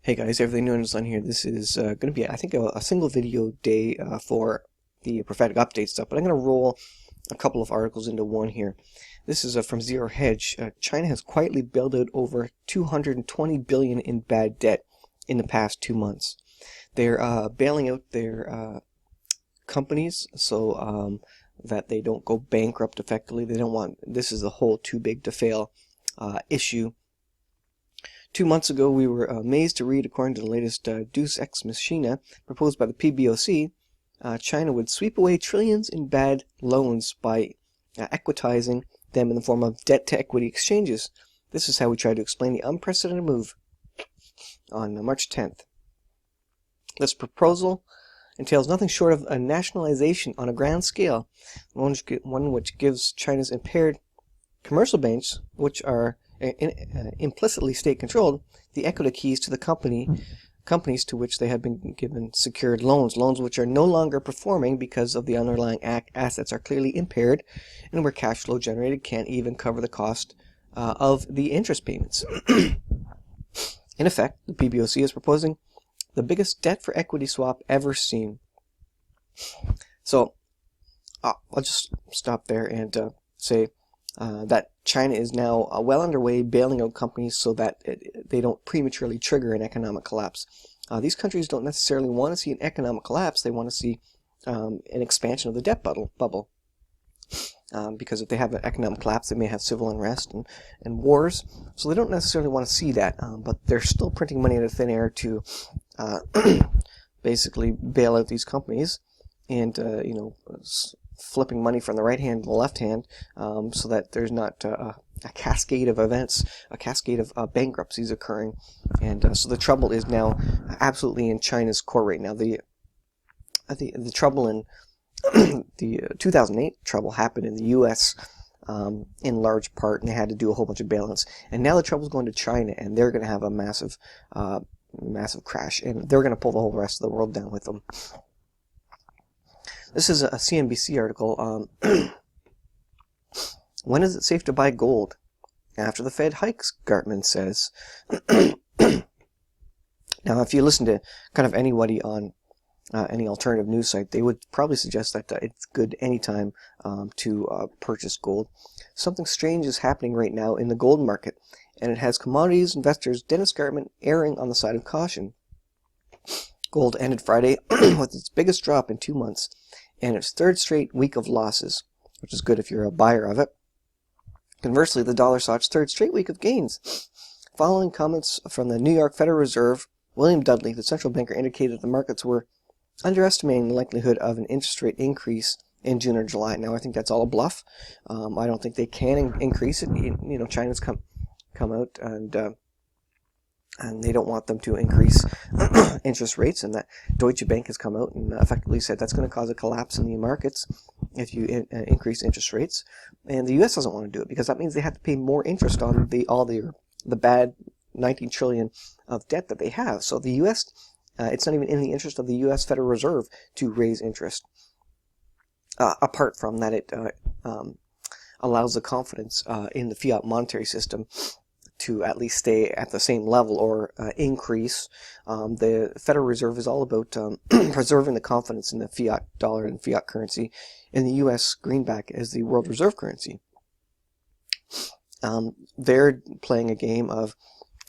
Hey guys, everything new on here. This is going to be, I think, a single video day for the prophetic update stuff, but I'm going to roll a couple of articles into one here. This is from Zero Hedge. China has quietly bailed out over 220 billion in bad debt in the past 2 months. They're bailing out their companies so that they don't go bankrupt effectively. They don't want, this is the whole too big to fail issue. 2 months ago, we were amazed to read, according to the latest Deus Ex Machina proposed by the PBOC, China would sweep away trillions in bad loans by equitizing them in the form of debt-to-equity exchanges. This is how we tried to explain the unprecedented move on March 10th. This proposal entails nothing short of a nationalization on a grand scale, one which gives China's impaired commercial banks, which are implicitly state-controlled, the equity keys to the companies to which they have been given secured loans which are no longer performing because of the underlying assets are clearly impaired, and where cash flow generated can't even cover the cost of the interest payments. In effect, the PBOC is proposing the biggest debt for equity swap ever seen. So I'll just stop there and say that China is now well underway bailing out companies so that they don't prematurely trigger an economic collapse. These countries don't necessarily want to see an economic collapse. They want to see an expansion of the debt bubble. Because if they have an economic collapse, they may have civil unrest and wars. So they don't necessarily want to see that, but they're still printing money out of thin air to basically bail out these companies and, flipping money from the right hand to the left hand, so that there's not a cascade of events, a cascade of bankruptcies occurring. And so the trouble is now absolutely in China's court right now. The trouble in the 2008 trouble happened in the U.S. In large part, and they had to do a whole bunch of bailouts. And now the trouble's going to China, and they're going to have a massive crash, and they're going to pull the whole rest of the world down with them. This is a CNBC article. When is it safe to buy gold? After the Fed hikes, Gartman says. Now, if you listen to kind of anybody on any alternative news site, they would probably suggest that it's good anytime to purchase gold. Something strange is happening right now in the gold market, and it has commodities investors Dennis Gartman erring on the side of caution. Gold ended Friday with its biggest drop in 2 months, and its third straight week of losses, which is good if you're a buyer of it. Conversely, the dollar saw its third straight week of gains. Following comments from the New York Federal Reserve, William Dudley, the central banker, indicated that the markets were underestimating the likelihood of an interest rate increase in June or July. Now, I think that's all a bluff. I don't think they can increase it. China's come out and they don't want them to increase interest rates, and that Deutsche Bank has come out and effectively said that's going to cause a collapse in the markets if you increase interest rates. And the U.S. doesn't want to do it because that means they have to pay more interest on the bad 19 trillion of debt that they have. So the U.S. It's not even in the interest of the U.S. Federal Reserve to raise interest. Apart from that, it allows the confidence in the fiat monetary system to at least stay at the same level or increase. The Federal Reserve is all about preserving the confidence in the fiat dollar and fiat currency, in the U.S. greenback as the world reserve currency. They're playing a game of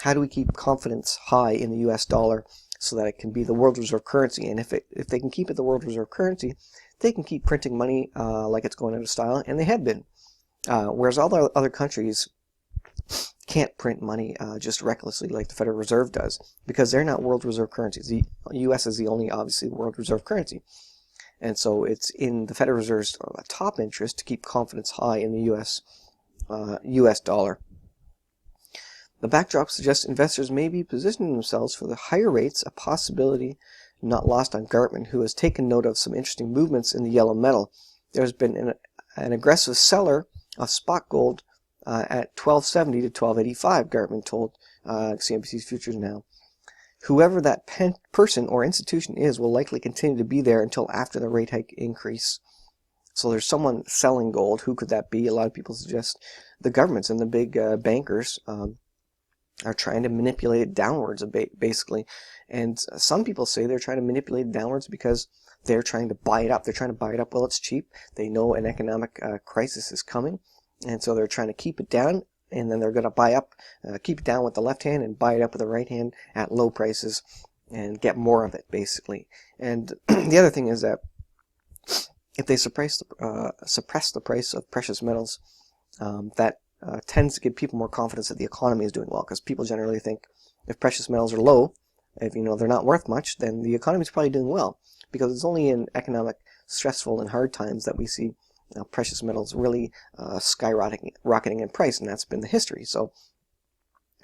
how do we keep confidence high in the U.S. dollar so that it can be the world reserve currency. And if they can keep it the world reserve currency, they can keep printing money like it's going out of style, and they have been. Whereas all the other countries can't print money just recklessly like the Federal Reserve does, because they're not world reserve currencies. The U.S. is the only, obviously, world reserve currency. And so it's in the Federal Reserve's top interest to keep confidence high in the U.S. dollar. The backdrop suggests investors may be positioning themselves for the higher rates, a possibility not lost on Gartman, who has taken note of some interesting movements in the yellow metal. There's been an aggressive seller of spot gold at 1270 to 1285, Gartman told CNBC's Futures Now. Whoever that person or institution is will likely continue to be there until after the rate hike increase. So there's someone selling gold. Who could that be? A lot of people suggest the governments and the big bankers are trying to manipulate it downwards, basically. And some people say they're trying to manipulate it downwards because they're trying to buy it up. They're trying to buy it up while it's cheap. They know an economic crisis is coming, and so they're trying to keep it down, and then they're going to buy up, keep it down with the left hand and buy it up with the right hand at low prices and get more of it, basically. And the other thing is that if they suppress the price of precious metals, that tends to give people more confidence that the economy is doing well, because people generally think if precious metals are low, if they're not worth much, then the economy is probably doing well, because it's only in economic stressful and hard times that we see precious metals really rocketing in price, and that's been the history. So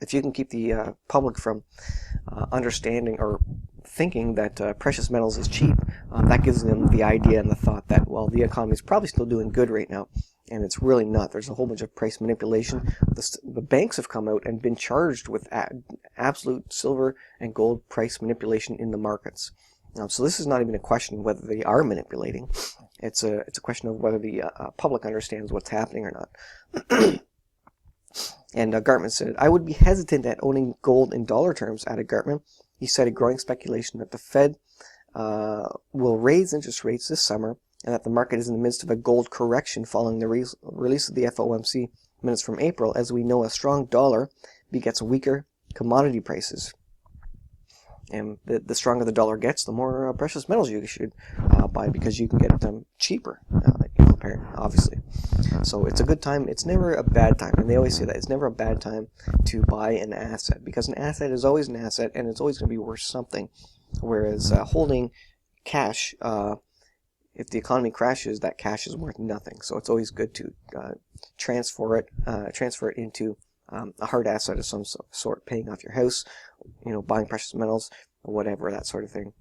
if you can keep the public from understanding or thinking that precious metals is cheap, that gives them the idea and the thought that, well, the economy is probably still doing good right now. And it's really not. There's a whole bunch of price manipulation. The banks have come out and been charged with absolute silver and gold price manipulation in the markets. So this is not even a question of whether they are manipulating. It's a question of whether the public understands what's happening or not. And Gartman said, I would be hesitant at owning gold in dollar terms, added Gartman. He cited growing speculation that the Fed will raise interest rates this summer, and that the market is in the midst of a gold correction following the release of the FOMC minutes from April. As we know, a strong dollar begets weaker commodity prices. And the stronger the dollar gets, the more precious metals you should buy, because you can get them cheaper, obviously. So it's a good time. It's never a bad time. And they always say that. It's never a bad time to buy an asset, because an asset is always an asset, and it's always going to be worth something. Whereas holding cash, if the economy crashes, that cash is worth nothing. So it's always good to transfer it into a hard asset of some sort, paying off your house, buying precious metals, or whatever, that sort of thing.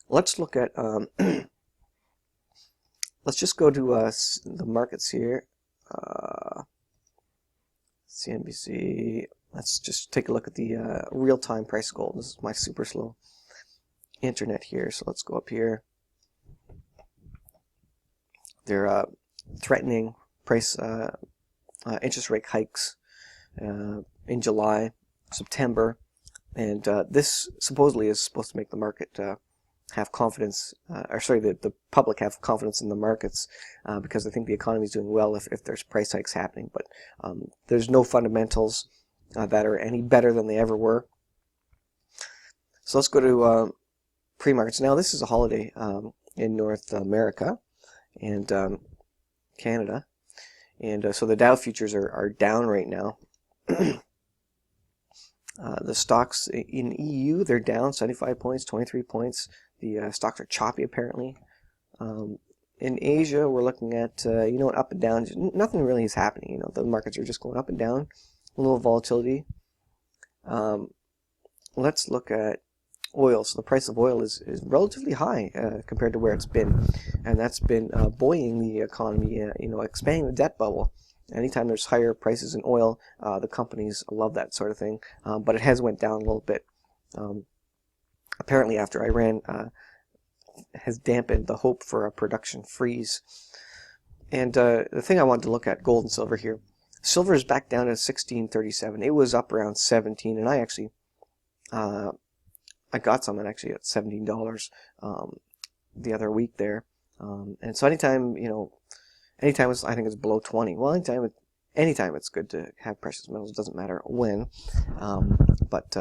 Let's look at, let's just go to the markets here. CNBC. Let's just take a look at the real-time price of gold. This is my super slow internet here, so let's go up here. They're threatening price interest rate hikes in July, September, and this supposedly is supposed to make the market have confidence, the public have confidence in the markets, because they think the economy is doing well if there's price hikes happening. But there's no fundamentals that are any better than they ever were. So let's go to pre-markets. Now this is a holiday in North America and Canada, and so the Dow futures are down right now. The stocks in EU, they're down 75 points, 23 points. The stocks are choppy apparently. In Asia, we're looking at up and down. Nothing really is happening. The markets are just going up and down. A little volatility. Let's look at oil. So the price of oil is relatively high compared to where it's been, and that's been buoying the economy. Expanding the debt bubble. Anytime there's higher prices in oil, the companies love that sort of thing. But it has went down a little bit. Apparently, after Iran has dampened the hope for a production freeze. And the thing I wanted to look at, gold and silver here. Silver is back down to 1637. It was up around 17, and I actually I got some at $17 the other week there. And so anytime I think it's below 20. Well, anytime it's good to have precious metals. It doesn't matter when. But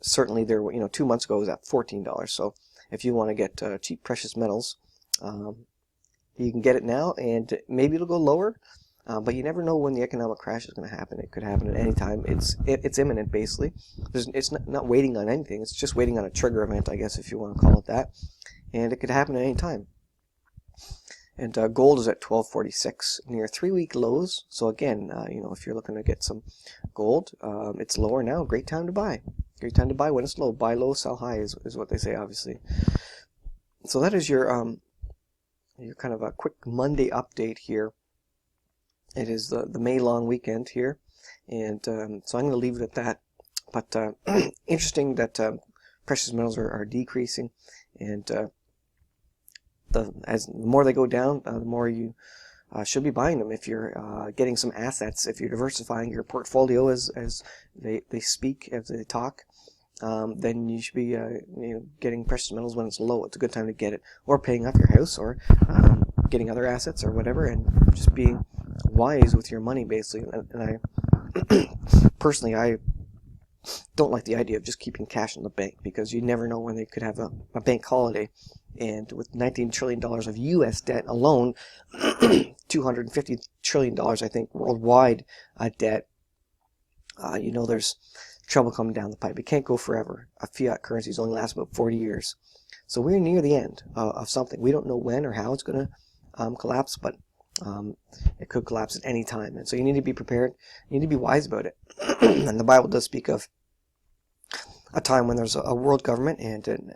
certainly there were, 2 months ago it was at $14. So if you want to get cheap precious metals, you can get it now, and maybe it'll go lower. But you never know when the economic crash is going to happen. It could happen at any time. It's imminent, basically. It's not waiting on anything. It's just waiting on a trigger event, I guess, if you want to call it that. And it could happen at any time. And gold is at 1246, near 3-week lows. So again, if you're looking to get some gold, it's lower now. Great time to buy. Great time to buy when it's low. Buy low, sell high is what they say, obviously. So that is your kind of a quick Monday update here. It is the May long weekend here, and so I'm going to leave it at that. But interesting that precious metals are decreasing, and the more they go down, the more you should be buying them. If you're getting some assets, if you're diversifying your portfolio as they speak, as they talk, then you should be getting precious metals when it's low. It's a good time to get it, or paying off your house, or getting other assets or whatever, and just being wise with your money, basically. And I personally, I don't like the idea of just keeping cash in the bank, because you never know when they could have a bank holiday. And with $19 trillion of U.S. debt alone, $250 trillion, I think, worldwide debt, there's trouble coming down the pipe. It can't go forever. Fiat currencies only last about 40 years. So we're near the end of something. We don't know when or how it's going to collapse, but it could collapse at any time. And so you need to be prepared. You need to be wise about it. And the Bible does speak of a time when there's a world government and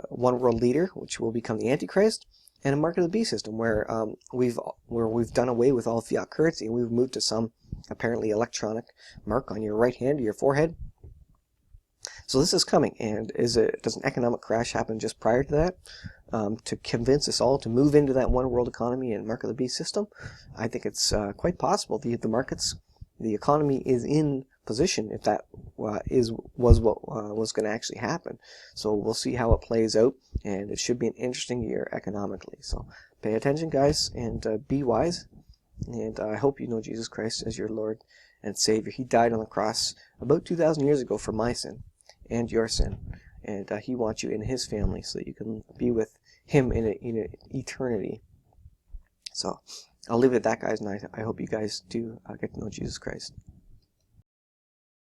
one world leader, which will become the Antichrist, and a mark of the beast system, where we've done away with all fiat currency, and we've moved to some apparently electronic mark on your right hand or your forehead. So this is coming, and does an economic crash happen just prior to that, to convince us all to move into that one world economy and mark of the beast system? I think it's quite possible. The markets, the economy is in position if that was what was going to actually happen. So we'll see how it plays out, and it should be an interesting year economically. So pay attention, guys, and be wise. And I hope you know Jesus Christ as your Lord and Savior. He died on the cross about 2,000 years ago for my sin and your sin, and He wants you in His family so that you can be with Him in eternity. So I'll leave it at that, guys, and I hope you guys do get to know Jesus Christ.